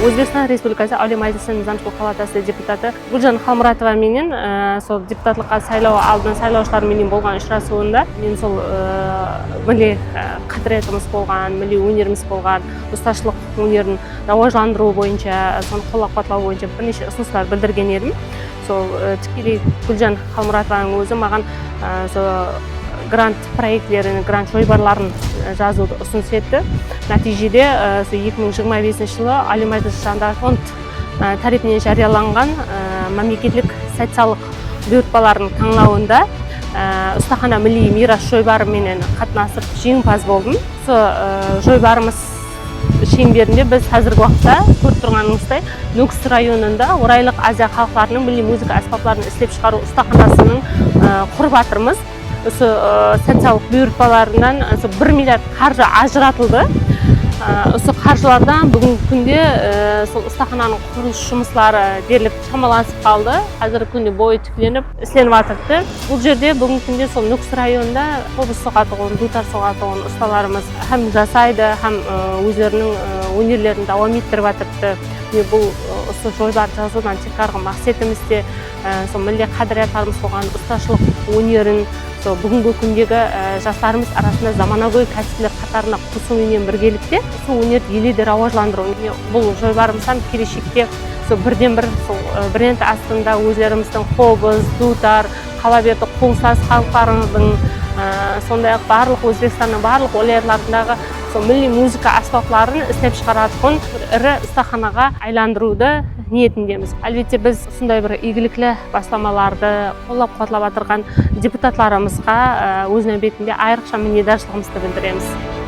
Өзбекстан Республикасы Oliy Majlisining Zamchilik palatasi deputati Guljan Xalmuratova менен сол депутатлыкка сайлоо алдын сайлоочулар менен болгон учурашуунда мен сол милли кадыретибиз болгон, милли өнерибиз болгон усташтык өнерин раважландыруу боюнча, сону колдоп каттоо боюнча бир нече ұсыныстар билдирген едим. Сол тикелей Гулжан Xalmuratованын өзү маган грант проектлерин, грант жойбарларын жазууду ұсыныс етті. Нәтижеде 2025 жылы Али Majlis жанындағы фонд тарапынан жарияланган мамлекеттик социалдык буйртмалардын таңдауында Устахана милли мирас жойбары менен катнашып жеңимпаз болдум. Жойбарыбыз шеңберинде биз азыркы убакытта көрүп турганыңыздай Нүкс районунда Урайлык Азия калктарынын милли музыка аспаптарын иштеп чыгаруу устаханасынын куруп атырбыз. Социалдык буйртмаларынан 1 миллиард каржы ажыратылды. Осы каржылардан бүгүнкү күндө сол устахананын курулуш жумуштары дерлик чамаланып калды. Азыркы күндө бою тикленип иштенип атышты. Бул жерде бүгүнкү күндө сол Нүкс районунда кобуз согатыгын, дутар согатыгын усталарыбыз һәм жасайды, һәм өздөрүнүн өнерлерин дawam ettирип атышты. Бул жойбар жазуудан чыккарган максатыбызды сол милли кадыриятыбыз болгон усташтык өнерин бүгүнкү күндөгү жаштарыбыз арасында заманауи кәсиптер катарына косуу менен биргеликте өнерди эледе раважландыруу. Бул жойбарыбыздан келечекте бирден-бир бренд астында өздөрүбүздүн кобуз, дутар, калаберди, коңсаз калктарынын сондай-ак барлык Өзбекстандын барлык вилаятларындагы милли музыка аспаптарын иштеп чыгаратын ири устаханага айландырууду ниетиндебиз. Албетте биз ушундай бир ийгиликтүү басламаларды колдоп-каттап атырган депутатларыбызга өз нөбөтүндө айрыкча миннетдарчылыгыбызды билдиребиз.